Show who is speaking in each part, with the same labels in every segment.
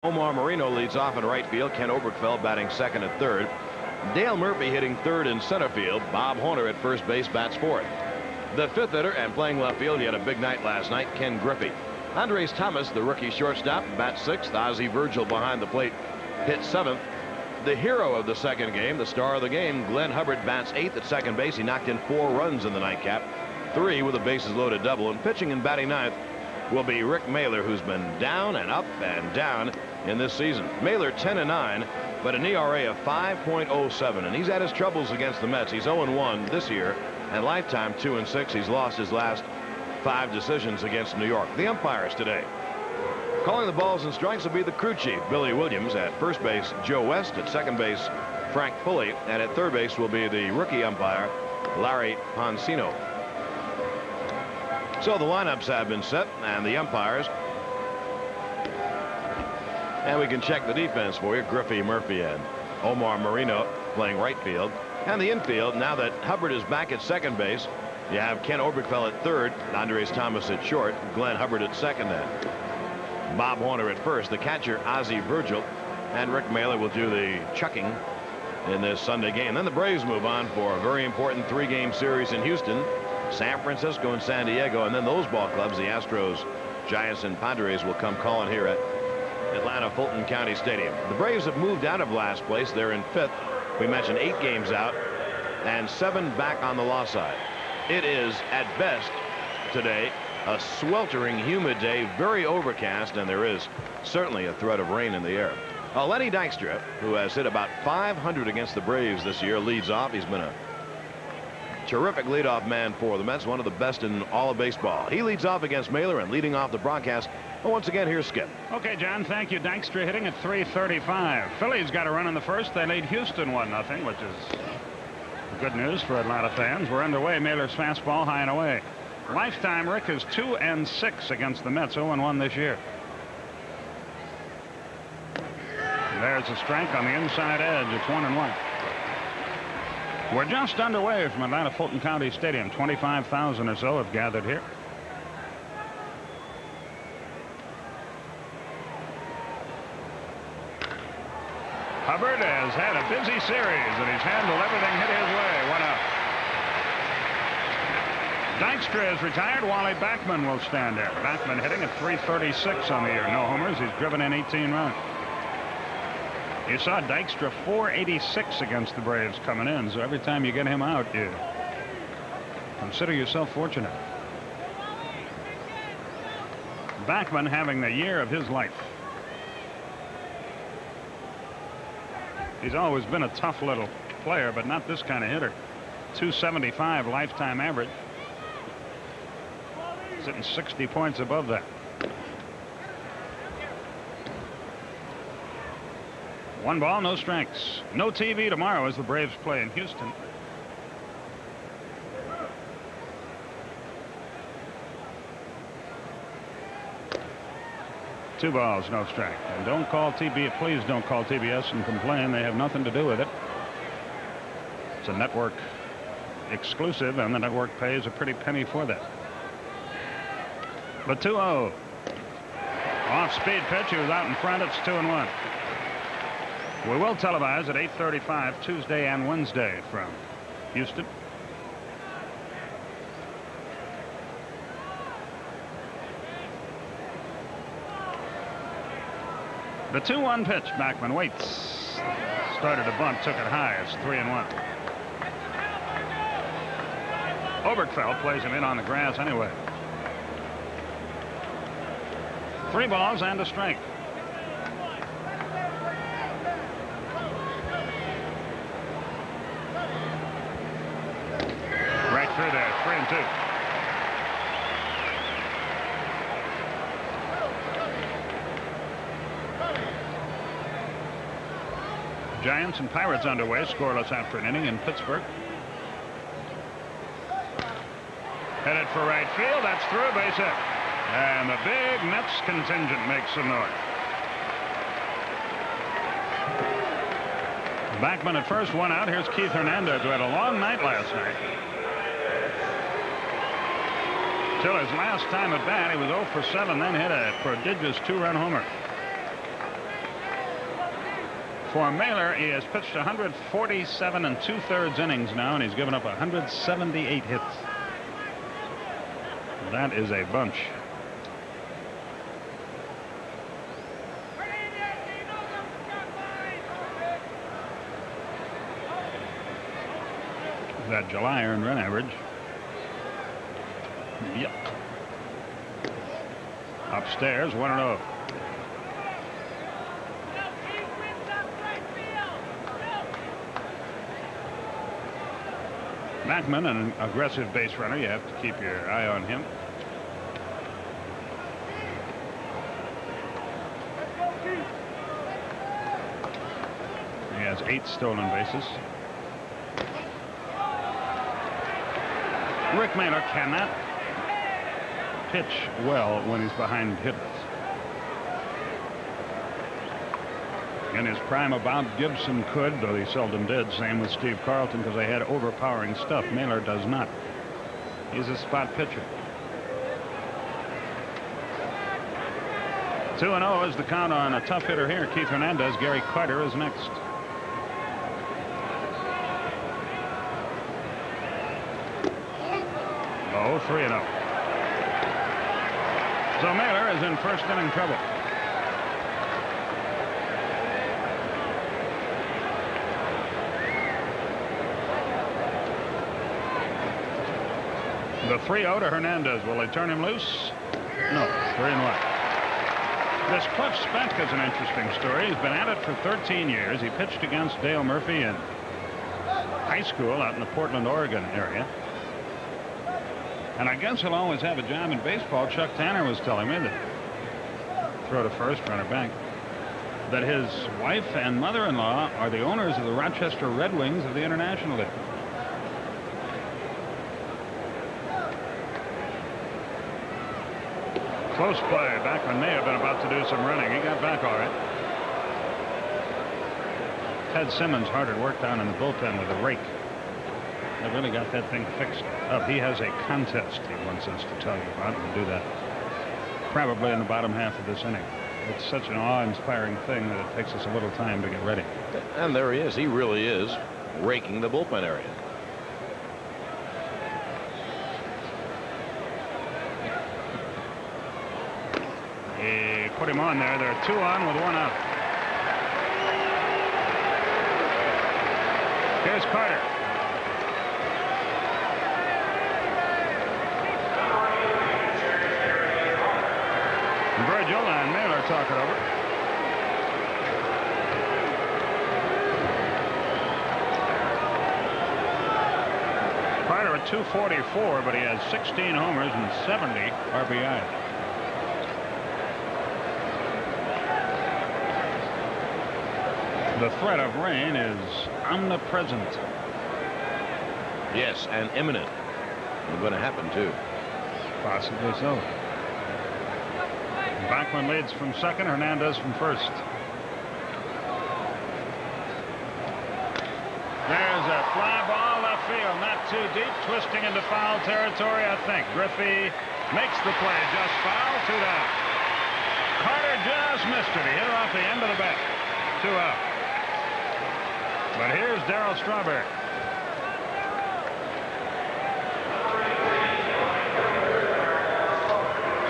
Speaker 1: Omar Marino leads off in right field. Ken Oberkfell batting second and third. Dale Murphy hitting third in center field. Bob Horner at first base bats fourth. The fifth hitter and playing left field, he had a big night last night, Ken Griffey. Andres Thomas, the rookie shortstop, bats sixth. Ozzie Virgil behind the plate hit seventh. The hero of the second game, the star of the game, Glenn Hubbard, bats eighth at second base. He knocked in 4 runs in the nightcap, 3 with a bases loaded double. And pitching and batting ninth will be Rick Mailer, who's been down and up and down in this season. Mailer 10-9, but an ERA of 5.07, and he's had his troubles against the Mets. He's 0-1 this year, and lifetime 2-6. He's lost his last 5 decisions against New York. The umpires today. Calling the balls and strikes will be the crew chief, Billy Williams. At first base, Joe West. At second base, Frank Pulley. And at third base will be the rookie umpire, Larry Poncino. So the lineups have been set, and the umpires. And we can check the defense for you. Griffey, Murphy, and Omar Marino playing right field. And the infield, now that Hubbard is back at second base, you have Ken Oberkfell at third, Andres Thomas at short, Glenn Hubbard at second then. Bob Horner at first, the catcher Ozzie Virgil, and Rick Mailer will do the chucking in this Sunday game. Then the Braves move on for a very important 3-game series in Houston, San Francisco and San Diego, and then those ball clubs, the Astros, Giants, and Padres, will come calling here at Atlanta Fulton County Stadium. The Braves have moved out of last place. They're in 5th. We mentioned 8 games out and 7 back on the loss side. It is at best today a sweltering humid day, very overcast, and there is certainly a threat of rain in the air. Lenny Dykstra, who has hit about 500 against the Braves this year, leads off. He's been a terrific leadoff man for the Mets, one of the best in all of baseball. He leads off against Mailer, and leading off the broadcast, well, once again, here's Skip.
Speaker 2: Okay, John, thank you. Dykstra hitting at .335. Phillies got a run in the first. They lead Houston 1-0, which is good news for Atlanta fans. We're underway. Mailer's fastball high and away. Lifetime, Rick is 2-6 against the Mets, 0-1 this year. There's a strike on the inside edge. It's 1-1. We're just underway from Atlanta Fulton County Stadium. 25,000 or so have gathered here. Hubbard has had a busy series, and he's handled everything hit his way. 1 out. Dykstra is retired. Wally Backman will stand there. Backman hitting at .336 on the year. No homers. He's driven in 18 runs. You saw Dykstra .486 against the Braves coming in, so every time you get him out, you consider yourself fortunate. Backman having the year of his life. He's always been a tough little player, but not this kind of hitter. .275 lifetime average. Sitting 60 points above that. 1 ball, no strikes. No TV tomorrow as the Braves play in Houston. Two balls, no strike. And don't call TBS. Please don't call TBS and complain. They have nothing to do with it. It's a network exclusive, and the network pays a pretty penny for that. But 2-0. Off-speed pitch. He was out in front. It's 2-1. We will televise at 8:35 Tuesday and Wednesday from Houston. The 2-1 pitch. Backman waits. Started a bunt, took it high. It's 3-1. Oberkfell plays him in on the grass anyway. 3 balls and a strike. Right through there. 3-2. Giants and Pirates underway, scoreless after an inning in Pittsburgh. Headed for right field. That's through, base hit. And the big Mets contingent makes some noise. Backman at first, 1 out. Here's Keith Hernandez, who had a long night last night. Till his last time at bat, he was 0 for 7, then hit a prodigious 2-run homer. For Mailer, he has pitched 147 2/3 innings now, and he's given up 178 hits. That is a bunch. That July earned run average. Yep. Upstairs, 1-0. Backman, an aggressive base runner. You have to keep your eye on him. He has 8 stolen bases. Rick Mailer cannot pitch well when he's behind hitters. In his prime, Bob Gibson could, though he seldom did. Same with Steve Carlton, because they had overpowering stuff. Mailer does not. He's a spot pitcher. 2-0 is the count on a tough hitter here. Keith Hernandez. Gary Carter is next. Oh, 3-0. So Mailer is in first inning trouble. The 3-0 to Hernandez. Will they turn him loose? No. 3-1. This Cliff Speck is an interesting story. He's been at it for 13 years. He pitched against Dale Murphy in high school out in the Portland, Oregon area. And I guess he'll always have a job in baseball. Chuck Tanner was telling me that, throw to first, runner back, that his wife and mother-in-law are the owners of the Rochester Red Wings of the International League. Close play. Backman may have been about to do some running. He got back all right. Ted Simmons hard at work down in the bullpen with a rake. They really got that thing fixed up. He has a contest he wants us to tell you about. We'll do that probably in the bottom half of this inning. It's such an awe-inspiring thing that it takes us a little time to get ready.
Speaker 1: And there he is. He really is raking the bullpen area.
Speaker 2: He put him on there. There are 2 on with 1 out. Here's Carter. Virgil and Mailer talk it over. Carter at 244, but he has 16 homers and 70 RBI. The threat of rain is omnipresent.
Speaker 1: Yes, and imminent. It's going to happen, too.
Speaker 2: Possibly so. Backman leads from second, Hernandez from first. There's a fly ball left field, not too deep, twisting into foul territory, I think. Griffey makes the play, just foul, 2 down. Carter just missed it. He hit it off the end of the bat. 2 out. But here's Darryl Strawberry.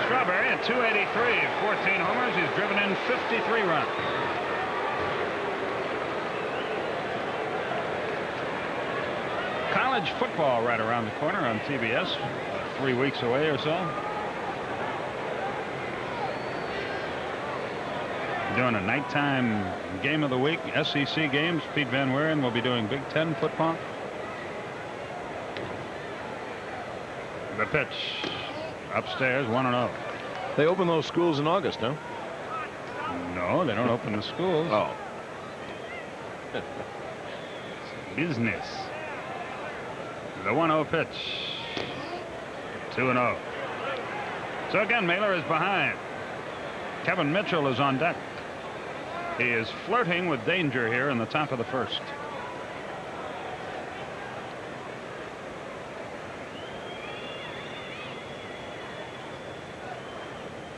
Speaker 2: Strawberry at 283, 14 homers. He's driven in 53 runs. College football right around the corner on TBS. 3 weeks away or so. Doing a nighttime game of the week, SEC games. Pete Van Weeren will be doing Big Ten football. The pitch upstairs, 1-0.
Speaker 1: They open those schools in August, no?
Speaker 2: No, they don't open the schools.
Speaker 1: Oh.
Speaker 2: Business. The 1-0 pitch. 2-0. So again, Mailer is behind. Kevin Mitchell is on deck. He is flirting with danger here in the top of the first.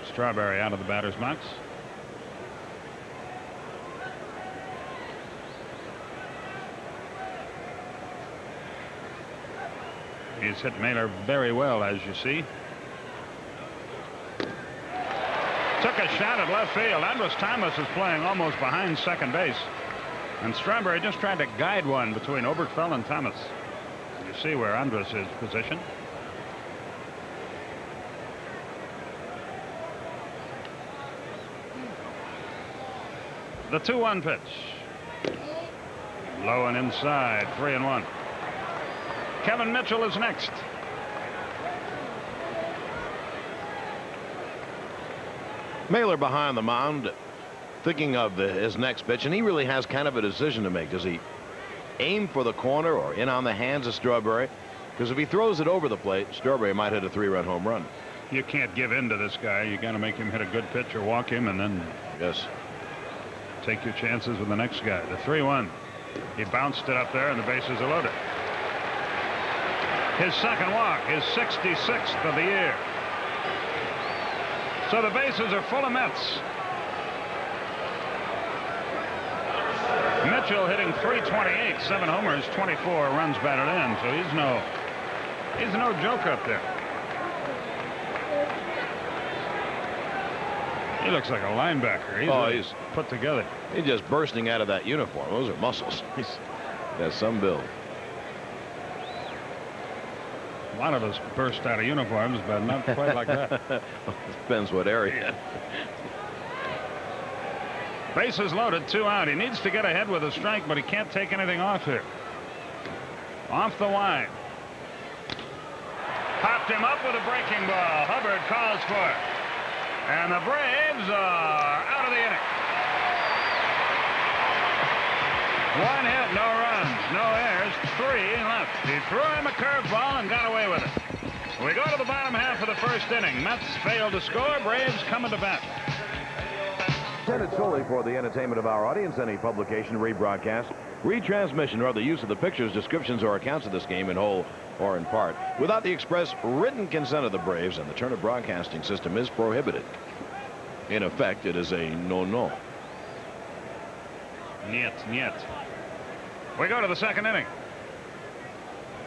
Speaker 2: Strawberry out of the batter's box. He's hit Mailer very well, as you see. Took a shot at left field. Andres Thomas is playing almost behind second base. And Strawberry just tried to guide one between Oberkfell and Thomas. You see where Andres is positioned. The 2-1 pitch. Low and inside. 3-1. Kevin Mitchell is next.
Speaker 1: Mailer behind the mound, thinking of his next pitch, and he really has kind of a decision to make. Does he aim for the corner or in on the hands of Strawberry? Because if he throws it over the plate, Strawberry might hit a 3-run home run.
Speaker 2: You can't give in to this guy. You got to make him hit a good pitch or walk him, and then take your chances with the next guy. The 3-1. He bounced it up there, and the bases are loaded. His second walk, his 66th of the year. So the bases are full of Mets. Mitchell hitting .328, 7 homers, 24 runs batted in. So he's no joke up there. He looks like a linebacker. He's put together.
Speaker 1: He's just bursting out of that uniform. Those are muscles. He has some build.
Speaker 2: A lot of us burst out of uniforms, but not quite like that.
Speaker 1: Depends what area.
Speaker 2: Bases loaded, 2 out. He needs to get ahead with a strike, but he can't take anything off here. Off the line. Popped him up with a breaking ball. Hubbard calls for it. And the Braves are out of the inning. 1 hit, no runs, no errors, 3 left. He threw him a curveball and got away with it. We go to the bottom half of the first inning. Mets fail to score. Braves coming to bat.
Speaker 1: Intended solely for the entertainment of our audience. Any publication, rebroadcast, retransmission, or the use of the pictures, descriptions, or accounts of this game in whole or in part without the express written consent of the Braves and the Turner Broadcasting System is prohibited. In effect, it is a no-no.
Speaker 2: Niet. We go to the second inning.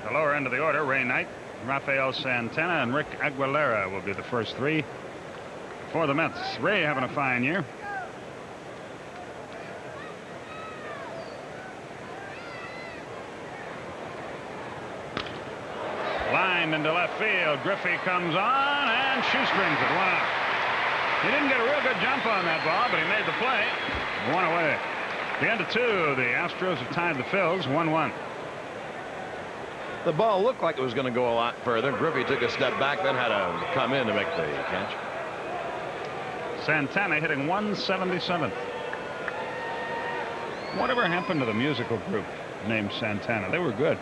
Speaker 2: The lower end of the order, Ray Knight, Rafael Santana, and Rick Aguilera will be the first 3 for the Mets. Ray having a fine year. Lined into left field. Griffey comes on and shoestrings it. 1 out. He didn't get a real good jump on that ball, but he made the play. 1 away. The end of 2, the Astros have tied the Phils 1-1.
Speaker 1: The ball looked like it was going to go a lot further. Griffey took a step back, then had to come in to make the catch.
Speaker 2: Santana hitting .177. Whatever happened to the musical group named Santana? They were good.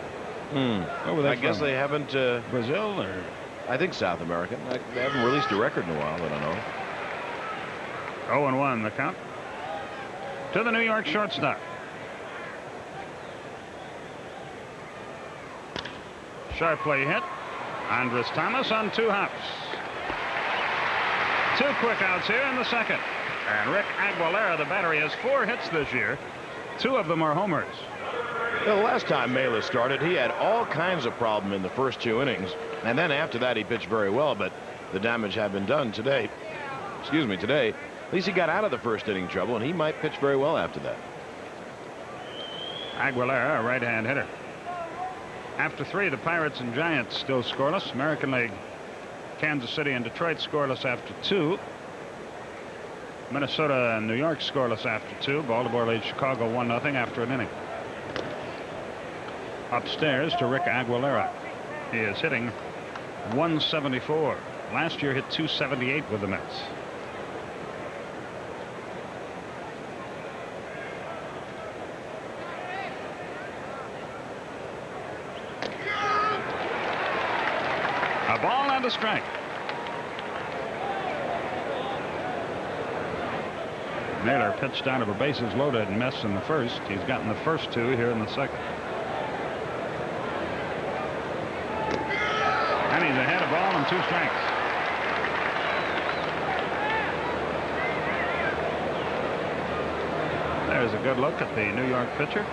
Speaker 2: Where were they
Speaker 1: I guess
Speaker 2: from?
Speaker 1: they haven't.
Speaker 2: Brazil or?
Speaker 1: I think South American. They haven't released a record in a while. I don't know.
Speaker 2: 0-1 the count. To the New York shortstop. Sharply hit. Andres Thomas on 2 hops. 2 quick outs here in the second. And Rick Aguilera, the battery, has 4 hits this year. 2 of them are homers.
Speaker 1: The last time Mailer started, he had all kinds of problem in the first 2 innings. And then after that, he pitched very well, but the damage had been done today. Today. At least he got out of the first inning trouble, and he might pitch very well after that.
Speaker 2: Aguilera, a right-hand hitter. After 3, the Pirates and Giants still scoreless. American League, Kansas City and Detroit scoreless after 2. Minnesota and New York scoreless after 2. Baltimore leads Chicago 1-0 after an inning. Upstairs to Rick Aguilera. He is hitting .174. Last year hit .278 with the Mets. A ball and a strike. Naylor pitched out of a bases loaded mess in the first. He's gotten the first 2 here in the second. And he's ahead of ball and 2 strikes. There's a good look at the New York pitcher.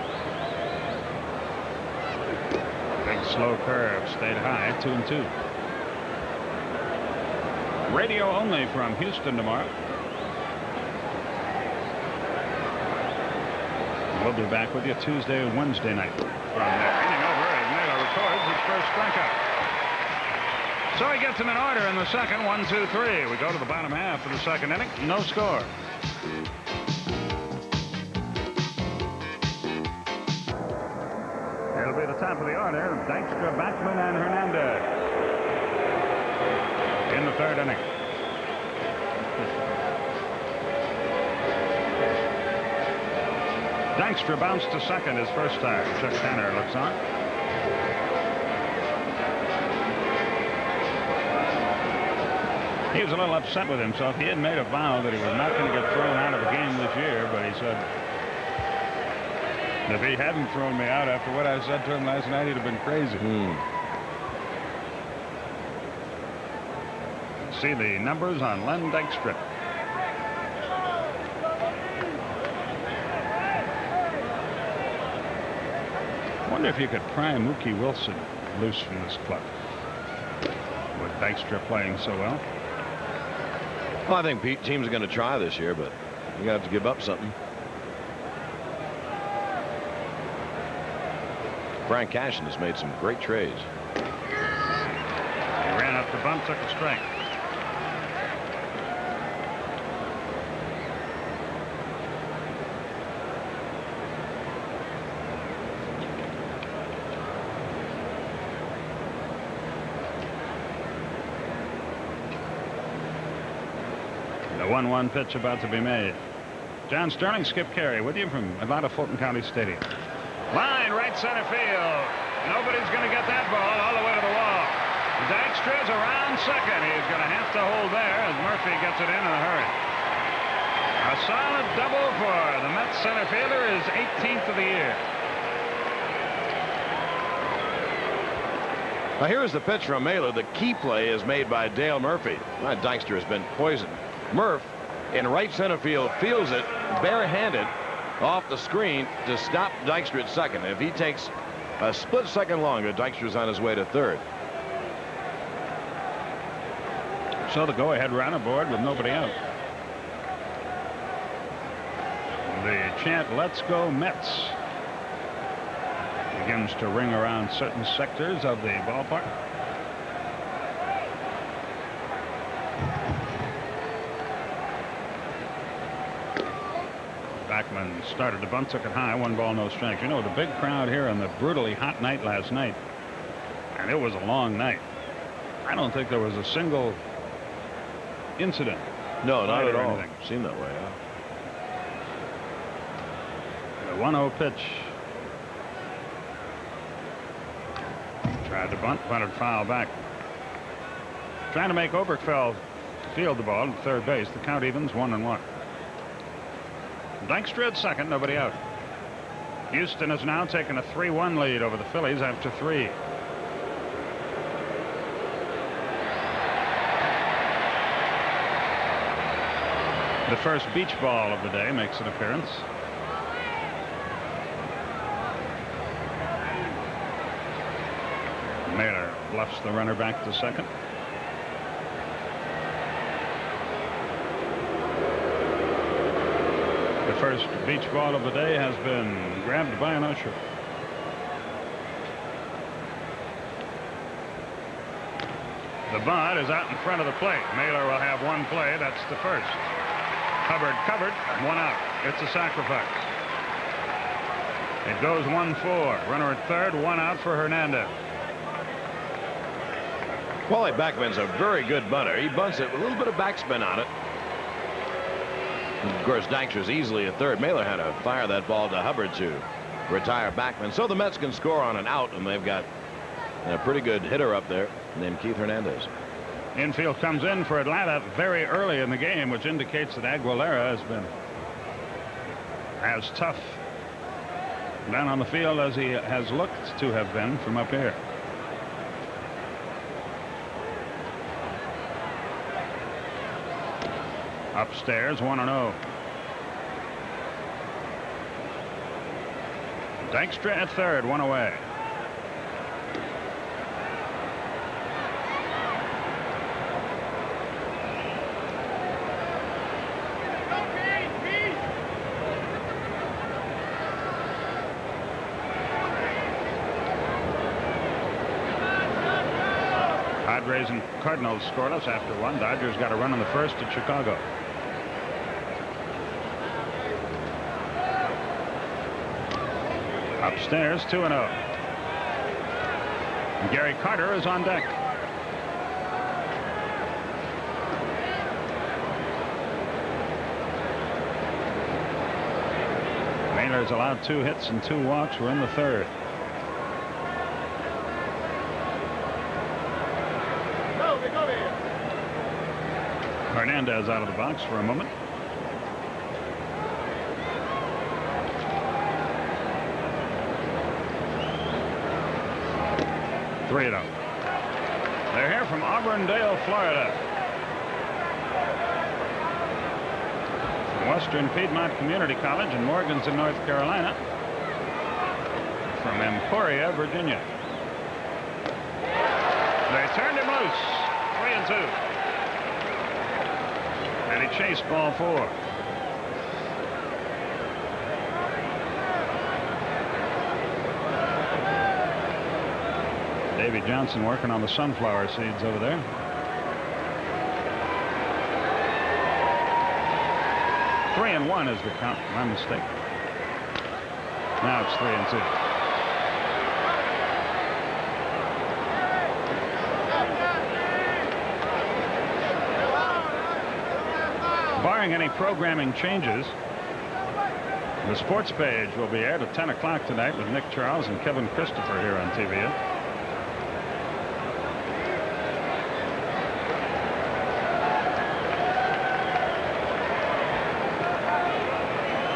Speaker 2: Big slow curve stayed high, 2-2. Radio only from Houston tomorrow. We'll be back with you Tuesday and Wednesday night. From there, inning over as Naylor records his first strikeout. So he gets him in order in the second. 1, 2, 3. We go to the bottom half of the second inning. No score. It'll be the top of the order. Dykstra, Bachman, and Hernandez in the third inning. Dykstra bounced to second his first time. Chuck Tanner looks on. He was a little upset with himself. He had made a vow that he was not going to get thrown out of a game this year, but he said, if he hadn't thrown me out after what I said to him last night, he'd have been crazy. See the numbers on Len Dykstra. I wonder if you could pry Mookie Wilson loose from this club with Dykstra playing so well.
Speaker 1: Well, I think teams are going to try this year, but you have to give up something. Frank Cashin has made some great trades.
Speaker 2: He ran up the bunt, took a strike. The 1-1 pitch about to be made. John Sterling, Skip Carey with you from Atlanta Fulton County Stadium. Line right center field. Nobody's going to get that ball all the way to the wall. Dykstra's around second. He's going to have to hold there as Murphy gets it in a hurry. A solid double for the Mets center fielder, is 18th of the year.
Speaker 1: Now here's the pitch from Mailer. The key play is made by Dale Murphy. Dykstra has been poisoned. Murph in right center field fields it barehanded off the screen to stop Dykstra at second. If he takes a split second longer, Dykstra's on his way to third.
Speaker 2: So the go-ahead run aboard with nobody out. The chant "Let's go Mets" begins to ring around certain sectors of the ballpark. Bachman started the bunt, took it high, 1 ball, no strikes. You know, the big crowd here on the brutally hot night last night, and it was a long night. I don't think there was a single incident.
Speaker 1: No, not at all. Seemed that way.
Speaker 2: The 1-0 pitch. Tried to bunt, bunted foul back. Trying to make Oberkfell field the ball at third base. The count evens 1-1. Dykstra at second, nobody out. Houston has now taken a 3-1 lead over the Phillies after 3. The first beach ball of the day makes an appearance. Mailer bluffs the runner back to second. The first beach ball of the day has been grabbed by an usher. The bunt is out in front of the plate. Mailer will have 1 play. That's the first. Hubbard covered, 1 out. It's a sacrifice. It goes 1-4. Runner at third, 1 out for Hernandez.
Speaker 1: Wally Bachman's a very good bunter. He bunts it with a little bit of backspin on it. And of course, Dykstra's easily at third. Mailer had to fire that ball to Hubbard to retire Bachman. So the Mets can score on an out, and they've got a pretty good hitter up there named Keith Hernandez.
Speaker 2: Infield comes in for Atlanta very early in the game, which indicates that Aguilera has been as tough down on the field as he has looked to have been from up here. Upstairs, 1-0. Dykstra at third, 1 away. Padres and Cardinals scoreless after 1. Dodgers got a run in the first at Chicago. Upstairs, 2-0. Gary Carter is on deck. Mailer's allowed 2 hits and 2 walks. We're in the third. Hernandez out of the box for a moment. They're here from Auburndale, Florida. From Western Piedmont Community College in Morganton, North Carolina. From Emporia, Virginia. They turned him loose. 3-2. And he chased ball 4. Davy Johnson working on the sunflower seeds over there. Three and 1 is the count. My mistake. Now it's 3-2. Barring any programming changes, the sports page will be aired at 10 o'clock tonight with Nick Charles and Kevin Christopher here on TBS.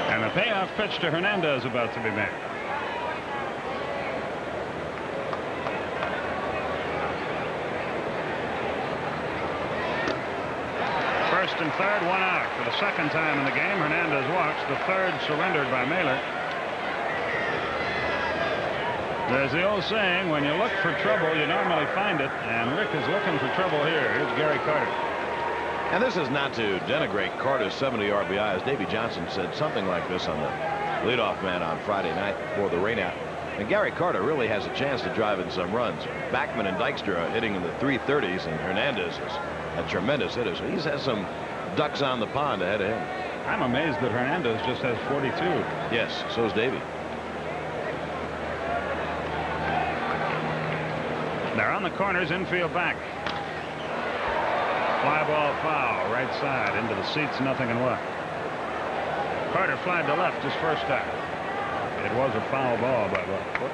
Speaker 2: And a payoff pitch to Hernandez about to be made. First and third, 1 out. For the second time in the game, Hernandez walks. The third surrendered by Mailer. There's the old saying, when you look for trouble, you normally find it. And Rick is looking for trouble here. Here's Gary Carter.
Speaker 1: And this is not to denigrate Carter's 70 RBIs. Davy Johnson said something like this on the leadoff man on Friday night before the rainout. And Gary Carter really has a chance to drive in some runs. Backman and Dykstra are hitting in the 330s, and Hernandez is a tremendous hitter. So he's has some ducks on the pond ahead of him.
Speaker 2: I'm amazed that Hernandez just has 42.
Speaker 1: Yes, so is Davy.
Speaker 2: They're on the corners, infield back. Fly ball foul, right side, into the seats, 0-1. Carter flied to left his first time. It was a foul ball by about a foot.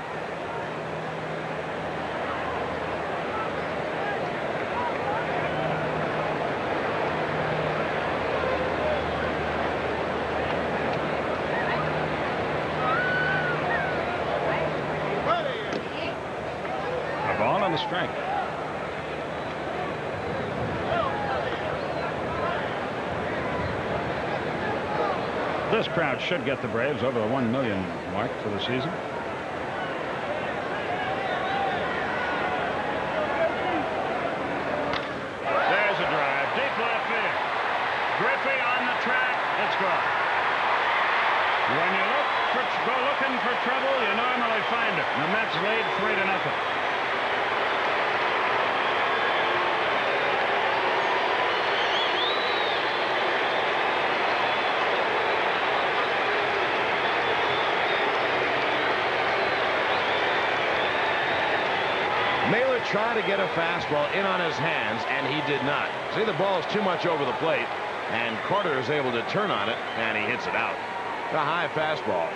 Speaker 2: A ball and a strike. This crowd should get the Braves over the 1 million mark for the season. There's a drive, deep left field. Griffey on the track. It's gone. When you go looking for trouble, you normally find it. The Mets lead 3-0.
Speaker 1: Mailer tried to get a fastball in on his hands, and he did not. See, the ball is too much over the plate, and Carter is able to turn on it, and he hits it out. A high fastball.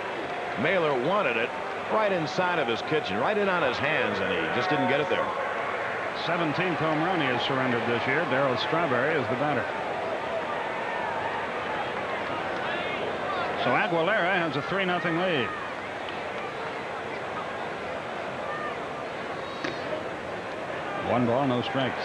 Speaker 1: Mailer wanted it right inside of his kitchen, right in on his hands, and he just didn't get it there.
Speaker 2: 17th home run he has surrendered this year. Darryl Strawberry is the batter. So Aguilera has a 3-0 lead. One ball, no strikes.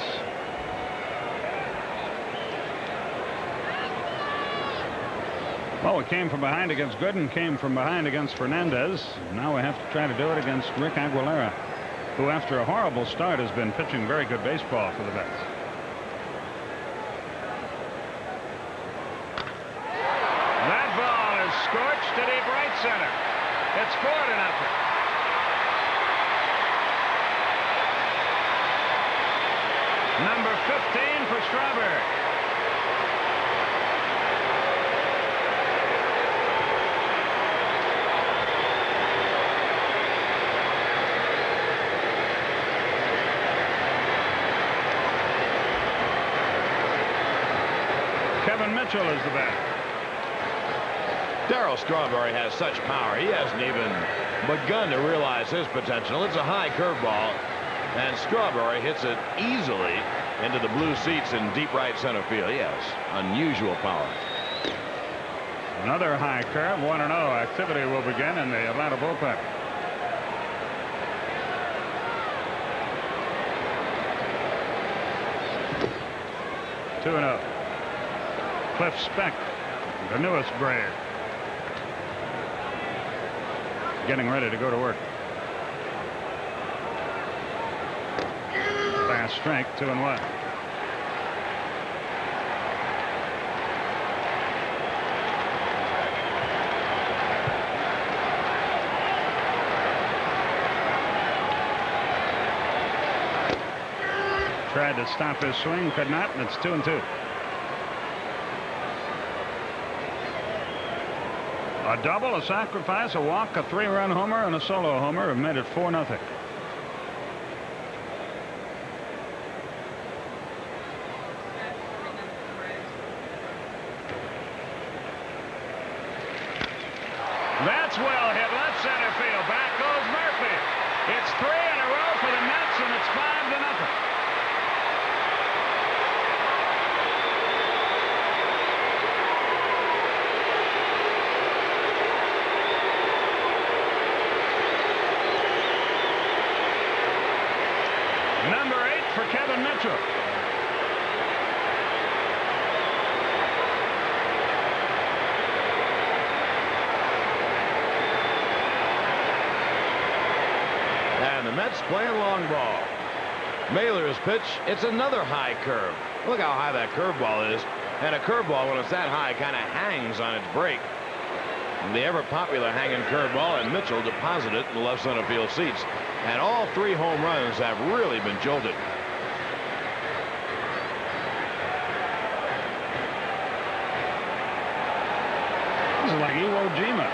Speaker 2: Well, we came from behind against Gooden, came from behind against Fernandez. Now we have to try to do it against Rick Aguilera, who after a horrible start has been pitching very good baseball for the Mets. That ball is scorched to deep right center. It's 4-0. 15 for Strawberry. Kevin Mitchell is the batter.
Speaker 1: Darryl Strawberry has such power. He hasn't even begun to realize his potential. It's a high curveball, and Strawberry hits it easily into the blue seats in deep right center field. He has unusual power.
Speaker 2: Another high curve. 1-0. Activity will begin in the Atlanta bullpen. Two and 0. Cliff Speck, the newest Brave, getting ready to go to work. Fast strike, 2-1. Tried to stop his swing, could not, and it's 2-2. A double, a sacrifice, a walk, a 3-run homer, and a solo homer have made it 4-0. That's well hit, left center field. Back goes Murphy. It's 3 in a row for the Mets, and it's 5-0. Number 8 for Kevin Mitchell.
Speaker 1: And the Mets playing long ball. Mailer's pitch, it's another high curve. Look how high that curveball is. And a curveball, when it's that high, kind of hangs on its break. And the ever-popular hanging curveball, and Mitchell deposited it in the left center field seats. And all 3 home runs have really been jolted.
Speaker 2: This is like Iwo Jima.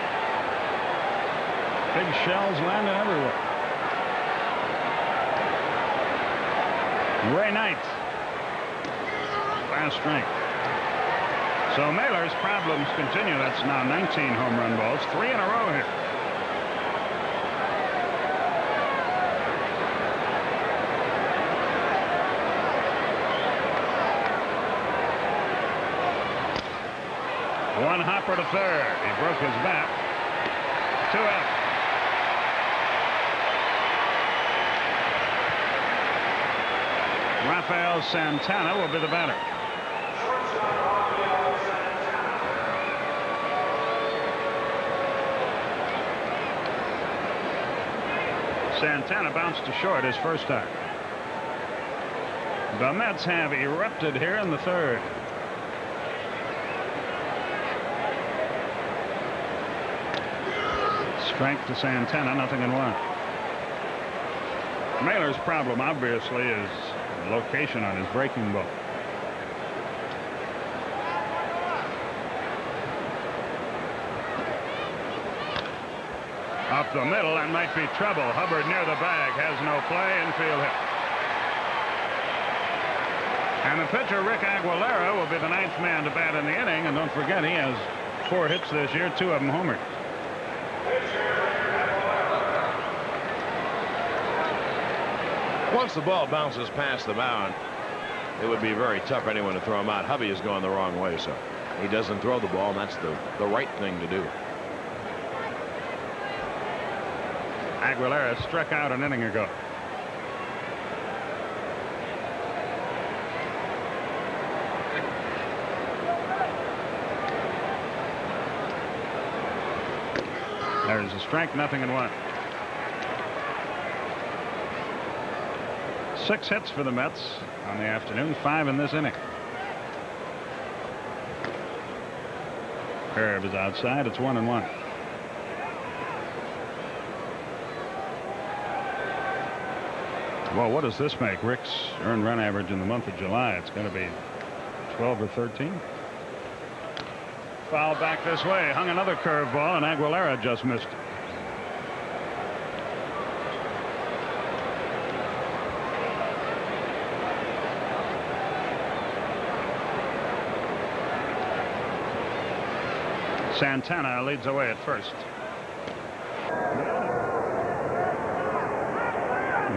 Speaker 2: Big shells landing everywhere. Ray Knight. Fast strike. So Mailer's problems continue. That's now 19 home run balls, 3 in a row here. One hopper to third. He broke his bat. 2 out. Rafael Santana will be the batter. Santana bounced to short his first time. The Mets have erupted here in the third. Strike to Santana, 0-1. Mailer's problem, obviously, is location on his breaking ball. Up the middle, that might be trouble. Hubbard near the bag, has no play, infield hit. And the pitcher, Rick Aguilera, will be the 9th man to bat in the inning. And don't forget, he has 4 hits this year, 2 of them homered.
Speaker 1: Once the ball bounces past the mound, it would be very tough for anyone to throw him out. Hubby is going the wrong way, so he doesn't throw the ball, and that's the right thing to do.
Speaker 2: Aguilera struck out an inning ago. There's a strike, 0-1. 6 hits for the Mets on the afternoon, 5 in this inning. Curve is outside. It's 1-1. Well, what does this make? Rick's earned run average in the month of July. It's going to be 12 or 13. Foul back this way. Hung another curveball, and Aguilera just missed it. Santana leads away at first.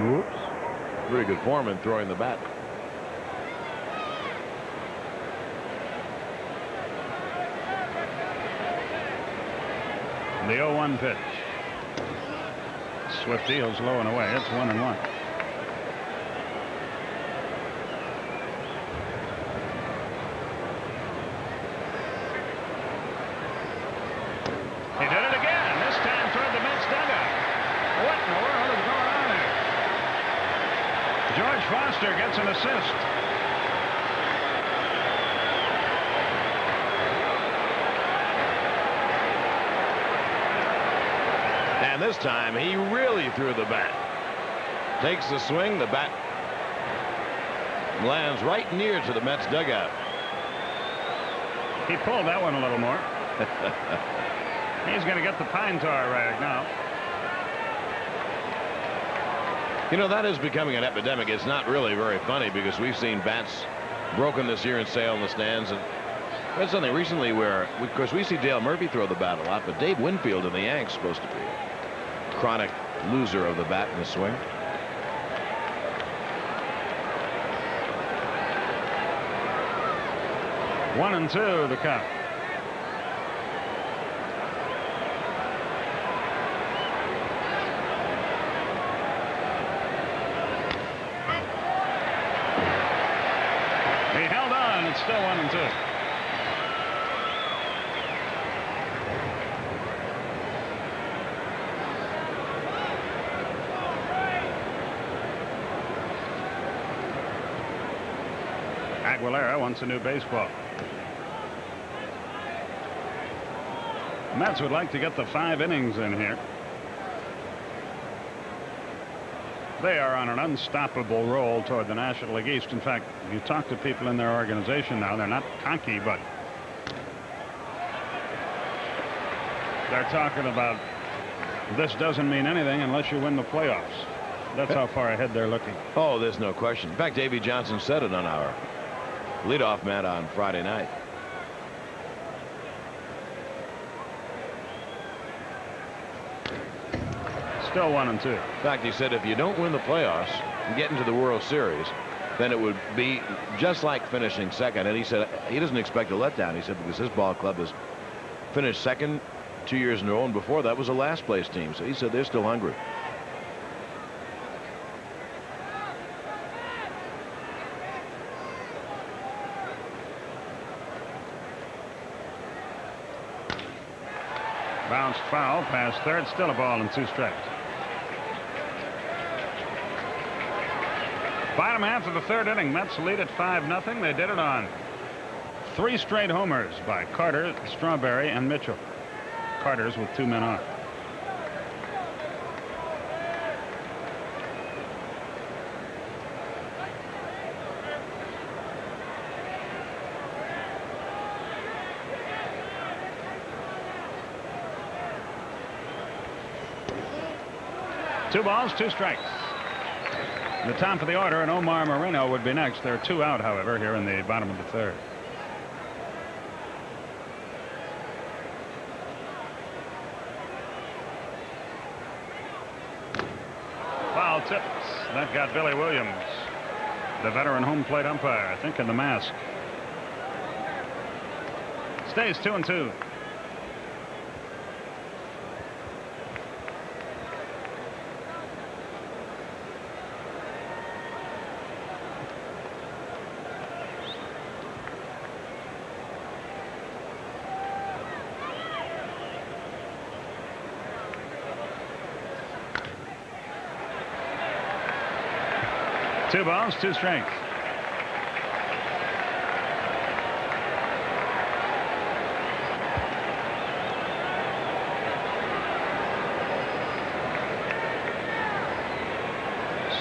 Speaker 1: Whoops. Pretty good form in throwing the bat.
Speaker 2: The 0-1 pitch. Swift deals low and away. It's 1-1. He did it again. This time toward the Mets dugout. What in the world is going on there? George Foster gets an assist.
Speaker 1: And this time he really threw the bat. Takes the swing. The bat lands right near to the Mets dugout.
Speaker 2: He pulled that one a little more. He's going to get the pine tar rag now.
Speaker 1: You know, that is becoming an epidemic. It's not really very funny because we've seen bats broken this year in sale in the stands. And that's something recently where, of course, we see Dale Murphy throw the bat a lot, but Dave Winfield in the Yanks supposed to be a chronic loser of the bat in the swing.
Speaker 2: One and two, the count. He held on. It's still 1-2. Aguilera wants a new baseball. Mets would like to get the 5 innings in here. They are on an unstoppable roll toward the National League East. In fact, you talk to people in their organization now, they're not cocky, but they're talking about this doesn't mean anything unless you win the playoffs. That's how far ahead they're looking.
Speaker 1: Oh, there's no question. In fact, Davey Johnson said it on our leadoff mat on Friday night.
Speaker 2: Still 1-2.
Speaker 1: In fact, he said if you don't win the playoffs and get into the World Series, then it would be just like finishing second. And he said he doesn't expect a letdown. He said because his ball club has finished second 2 years in a row, and before that was a last place team. So he said they're still hungry.
Speaker 2: Bounced foul past third. Still a ball and 2 strikes. Bottom half of the third inning. Mets lead at 5-0. They did it on 3 straight homers by Carter, Strawberry, and Mitchell. Carter's with 2 men on. Two balls, 2 strikes. The top of the order, and Omar Moreno would be next. There are 2 out, however, here in the bottom of the third. Foul tipped. That got Billy Williams, the veteran home plate umpire, I think in the mask. Stays 2-2. Two balls, 2 strikes.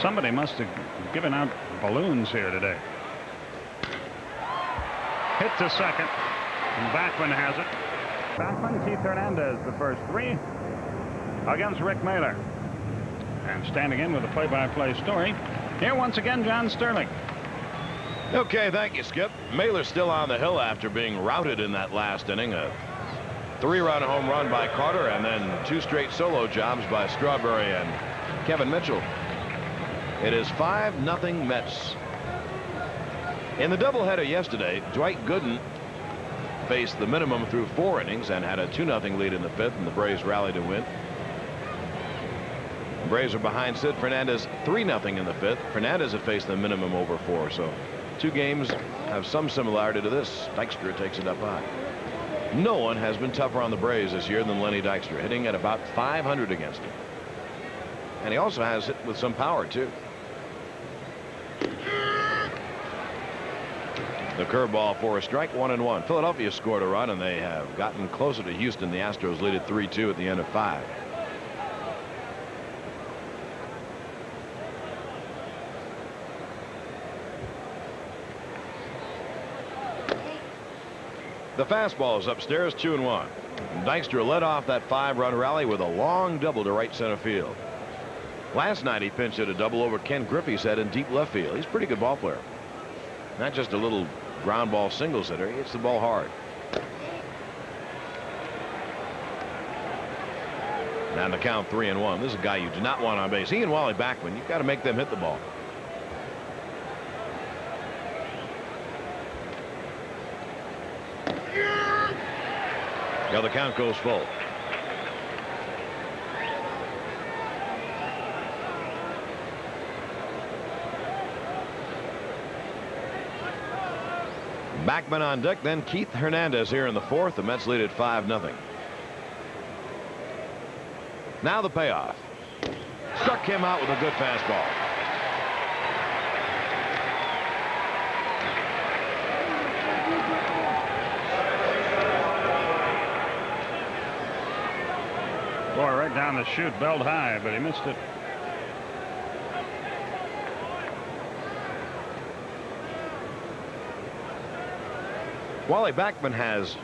Speaker 2: Somebody must have given out balloons here today. Hit to second. And Backman has it. Backman, Keith Hernandez, the first three against Rick Mailer. And standing in with a play-by-play story, here once again, John Sterling.
Speaker 1: Okay, thank you, Skip. Mailer's still on the hill after being routed in that last inning. A 3-run home run by Carter, and then 2 straight solo jobs by Strawberry and Kevin Mitchell. It is 5-0 Mets. In the doubleheader yesterday, Dwight Gooden faced the minimum through 4 innings and had a 2-0 lead in the 5th, and the Braves rallied to win. The Braves are behind Sid Fernandez 3-0 in the 5th. Fernandez had faced the minimum over 4, so 2 games have some similarity to this. Dykstra takes it up high. No one has been tougher on the Braves this year than Lenny Dykstra, hitting at about 500 against him. And he also has hit with some power, too. The curveball for a strike, 1-1. Philadelphia scored a run, and they have gotten closer to Houston. The Astros lead at 3-2 at the end of 5. The fastball is upstairs, 2-1. Dykstra led off that 5-run rally with a long double to right center field. Last night he pinched hit a double over Ken Griffey's head in deep left field. He's a pretty good ball player. Not just a little ground ball singles hitter. He hits the ball hard. And the count 3-1. This is a guy you do not want on base. He and Wally Backman, you've got to make them hit the ball. Now the count goes full. Backman on deck, then Keith Hernandez here in the 4th. The Mets lead at 5-0. Now the payoff. Struck him out with a good fastball.
Speaker 2: Boy, right down the chute, belled high, but he missed it.
Speaker 1: Wally Backman has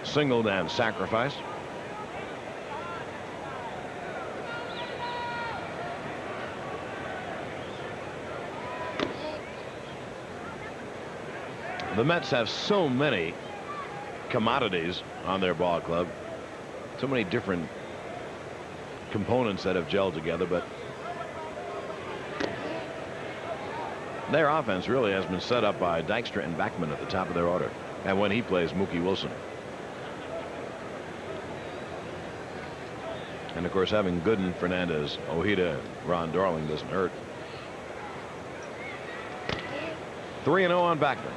Speaker 1: singled and sacrificed. The Mets have so many commodities on their ball club. So many different components that have gelled together, but their offense really has been set up by Dykstra and Backman at the top of their order. And when he plays, Mookie Wilson. And of course, having Gooden, Fernandez, Ojeda, and Ron Darling doesn't hurt. 3-0 on Backman.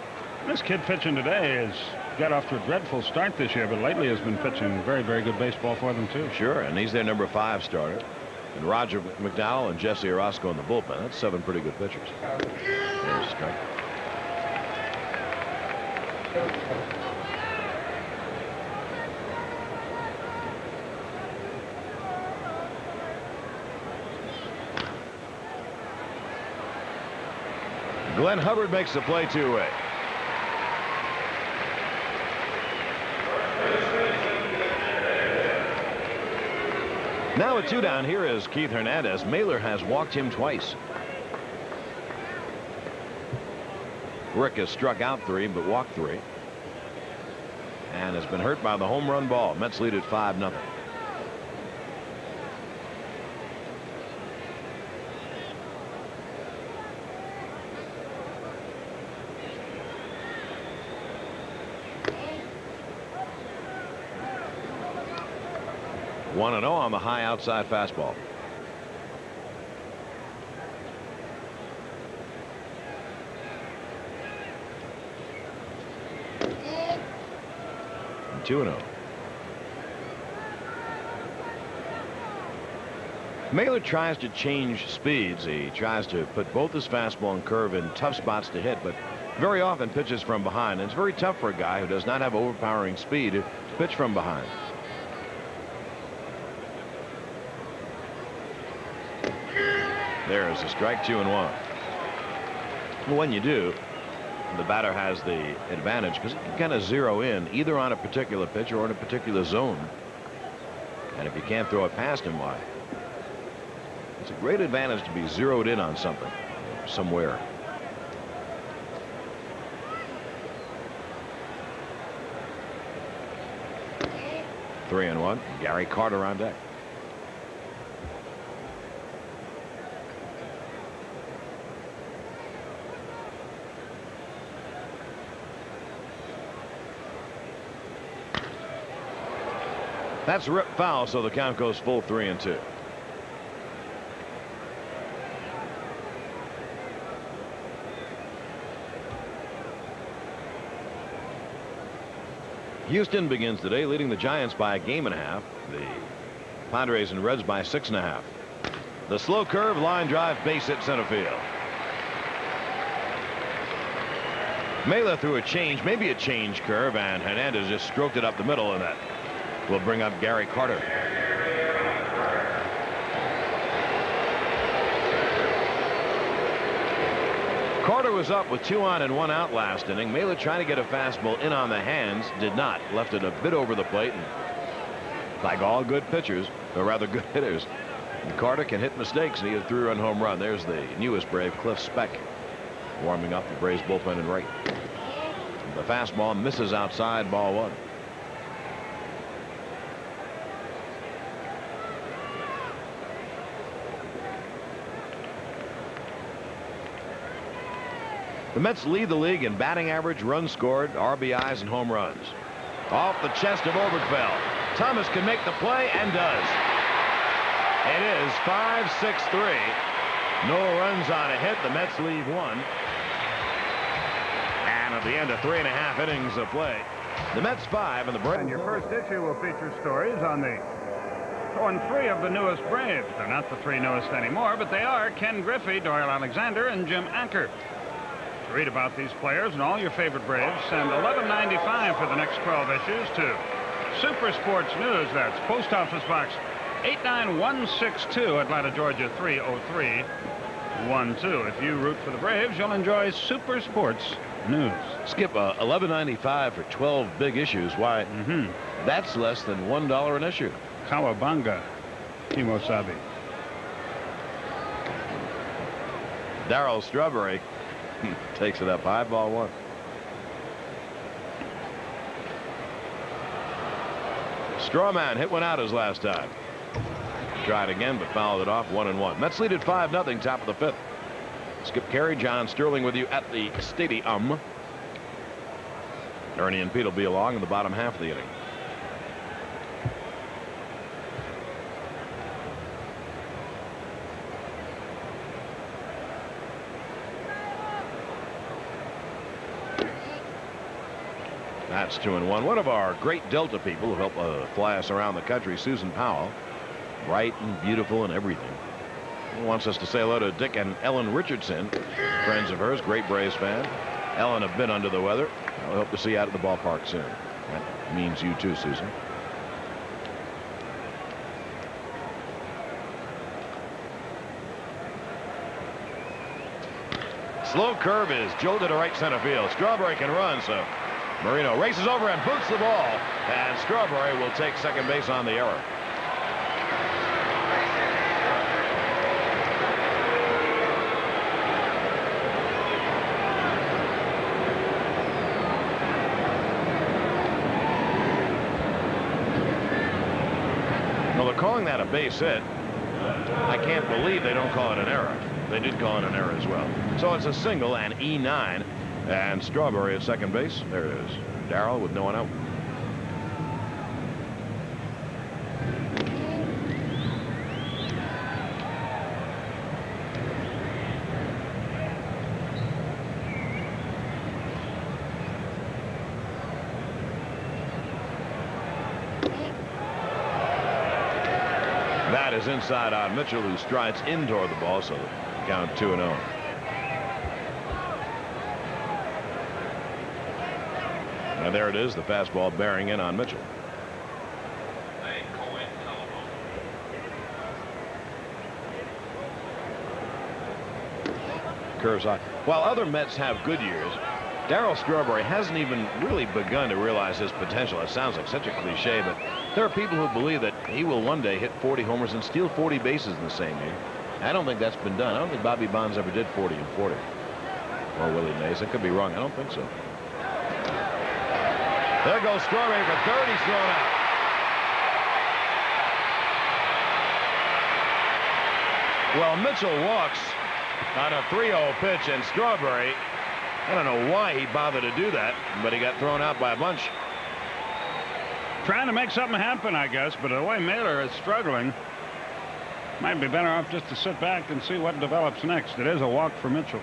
Speaker 2: This kid pitching today has got off to a dreadful start this year, but lately has been pitching very, very good baseball for them, too.
Speaker 1: Sure, and he's their number 5 starter. And Roger McDowell and Jesse Orozco in the bullpen. That's 7 pretty good pitchers. There's a strike. Glenn Hubbard makes the play 2-way. Now at 2 down, here is Keith Hernandez. Mailer has walked him twice. Rick has struck out 3 but walked 3 and has been hurt by the home run ball. Mets lead at 5-0. One and 0 on the high outside fastball. And 2-0. Mailer tries to change speeds. He tries to put both his fastball and curve in tough spots to hit, but very often pitches from behind. And it's very tough for a guy who does not have overpowering speed to pitch from behind. There is a strike, 2-1. When you do, the batter has the advantage because it can kind of zero in either on a particular pitch or in a particular zone. And if you can't throw it past him, why? It's a great advantage to be zeroed in on something somewhere. Three and one. Gary Carter on deck. That's ripped foul, so the count goes full 3-2. Houston begins today leading the Giants by 1.5 games. The Padres and Reds by 6.5. The slow curve, line drive, base hit, center field. Mela threw a change, maybe a change curve, and Hernandez just stroked it up the middle, and that will bring up Gary Carter. Carter was up with 2 on and 1 out last inning. Mela trying to get a fastball in on the hands, did not. Left it a bit over the plate, and like all good pitchers, or rather good hitters, Carter can hit mistakes, and he had a 3-run home run. There's the newest Brave, Cliff Speck, warming up the Braves bullpen in right. The fastball misses outside, ball 1. The Mets lead the league in batting average, runs scored, RBIs, and home runs. Off the chest of Oberkfell. Thomas can make the play and does. It is 5-6-3. No runs on a hit. The Mets leave 1. And at the end of 3.5 innings of play, the Mets 5 and the Braves.
Speaker 2: And your first issue will feature stories on the 3 of the newest Braves. They're not the 3 newest anymore, but they are Ken Griffey, Doyle Alexander, and Jim Acker. To read about these players and all your favorite Braves, send $11.95 for the next 12 issues to Super Sports News. That's Post Office Box 89162, Atlanta, Georgia 30312. If you root for the Braves, you'll enjoy Super Sports News.
Speaker 1: Skip, $11.95 for 12 big issues. Why? That's less than $1 an issue.
Speaker 2: Kawabanga, Kimosabi.
Speaker 1: Darryl Strawberry takes it up high, ball 1. Strawman hit one out his last time. Tried again, but fouled it off. 1-1. Mets lead at 5-0, top of the 5th. Skip Carey, John Sterling with you at the stadium. Ernie and Pete will be along in the bottom half of the inning. That's 2-1. One of our great Delta people who help fly us around the country, Susan Powell, bright and beautiful and everything, wants us to say hello to Dick and Ellen Richardson, friends of hers, great Braves fan. Ellen have been under the weather. I hope to see you out at the ballpark soon. That means you too, Susan. Slow curve is jolted to right center field. Strawberry can run, so Marino races over and boots the ball, and Strawberry will take second base on the error. Well, they're calling that a base hit. I can't believe they don't call it an error. They did call it an error as well. So it's a single and E9. And Strawberry at second base. There it is. Darryl with no one out. That is inside on Mitchell, who strides in toward the ball, so count 2-0. And there it is, the fastball bearing in on Mitchell. curves high. While other Mets have good years, Darryl Strawberry hasn't even really begun to realize his potential. It sounds like such a cliche, but there are people who believe that he will one day hit 40 homers and steal 40 bases in the same year. I don't think that's been done. I don't think Bobby Bonds ever did 40 and 40. Or Willie Mays. I could be wrong. I don't think so. There goes Strawberry for third. He's thrown out. Well, Mitchell walks on a 3-0 pitch, and Strawberry, I don't know why he bothered to do that, but he got thrown out by a bunch.
Speaker 2: Trying to make something happen, I guess, but the way Mailer is struggling, might be better off just to sit back and see what develops next. It is a walk for Mitchell.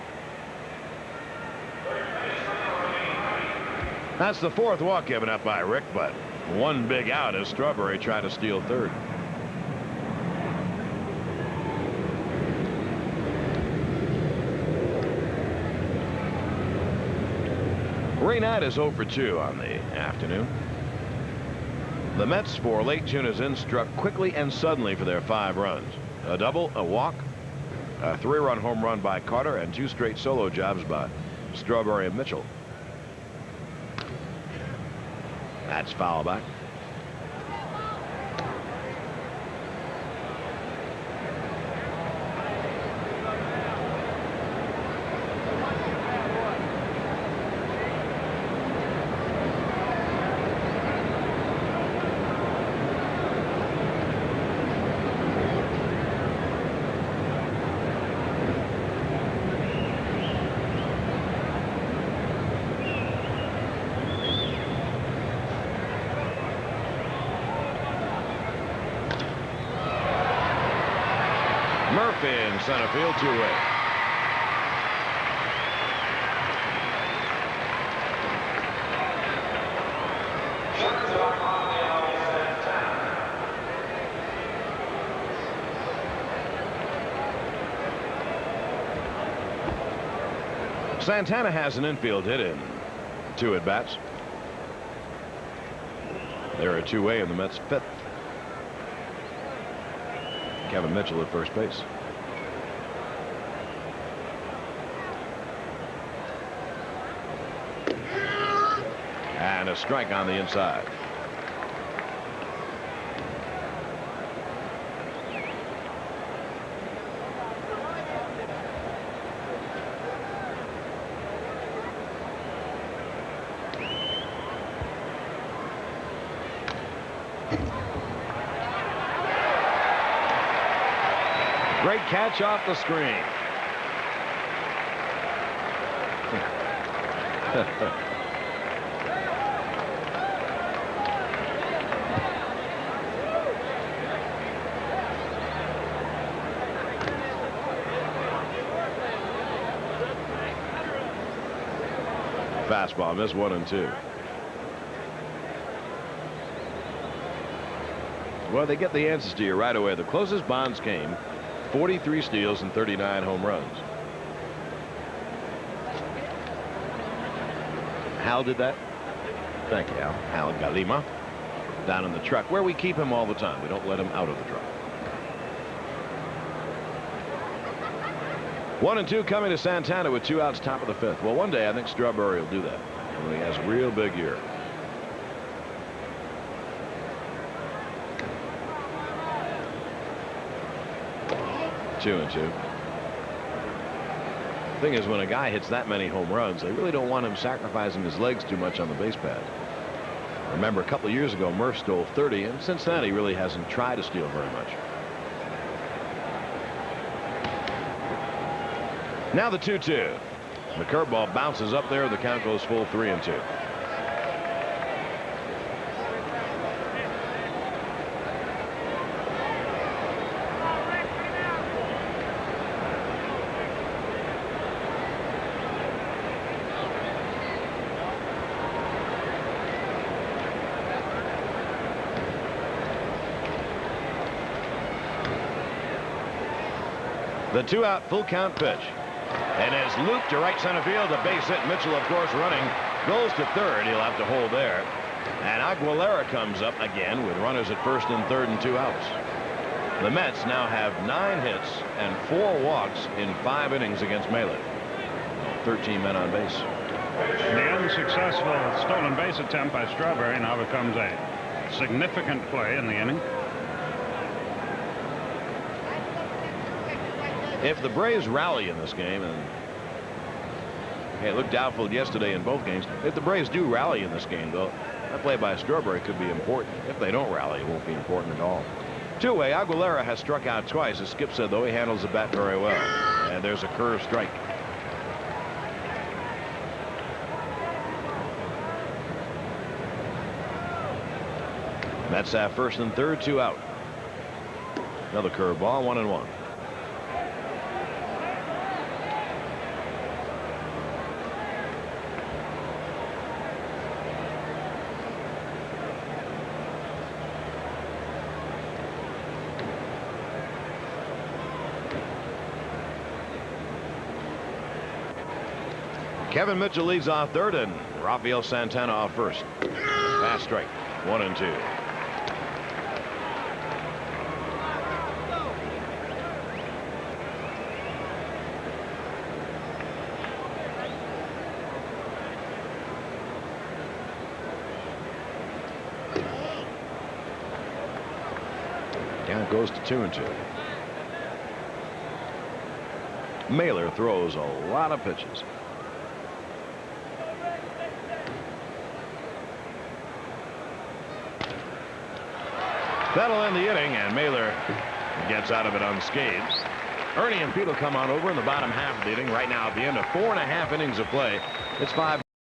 Speaker 1: That's the fourth walk given up by Rick, but one big out as Strawberry tried to steal third. Ray Knight is 0 for 2 on the afternoon. The Mets, for late tuners in, struck quickly and suddenly for their 5 runs. A double, a walk, a 3-run home run by Carter, and 2 straight solo jobs by Strawberry and Mitchell. That's foul back. Murphy in center field, 2-away. Santana has an infield hit in 2 at-bats. They're a 2-way in the Mets' 5th. Kevin Mitchell at first base. And a strike on the inside. Great catch off the screen. Fastball, missed 1 and 2. Well, they get the answers to you right away. The closest Bonds came, 43 steals and 39 home runs. Hal did that. Thank you, Hal. Hal Galima down in the truck, where we keep him all the time. We don't let him out of the truck. 1 and 2 coming to Santana with 2 outs, top of the 5th. Well, one day I think Strawberry will do that when he has a real big year. Two and 2. Thing is, when a guy hits that many home runs, they really don't want him sacrificing his legs too much on the base pad. Remember, a couple of years ago, Murph stole 30, and since then he really hasn't tried to steal very much. Now the 2-2. The curveball bounces up there. The count goes full 3 and 2. The 2-out full count pitch. And is looped to right center field. A base hit. Mitchell, of course, running. Goes to third. He'll have to hold there. And Aguilera comes up again with runners at first and third and 2 outs. The Mets now have 9 hits and 4 walks in 5 innings against Malin. 13 men on base.
Speaker 2: The unsuccessful stolen base attempt by Strawberry now becomes a significant play in the inning.
Speaker 1: If the Braves rally in this game, and it looked doubtful yesterday in both games, if the Braves do rally in this game, though, that play by Strawberry could be important. If they don't rally, it won't be important at all. Two-way, Aguilera has struck out twice. As Skip said, though, he handles the bat very well. And there's a curve strike. Mets have first and third, 2 out. Another curveball, 1-1. Kevin Mitchell leads off third, and Rafael Santana off first. Fast strike, 1-2. Count goes to 2-2. Mailer throws a lot of pitches. That'll end the inning, and Mailer gets out of it unscathed. Ernie and Pete will come on over in the bottom half of the inning. Right now, at the end of 4.5 innings of play, it's 5.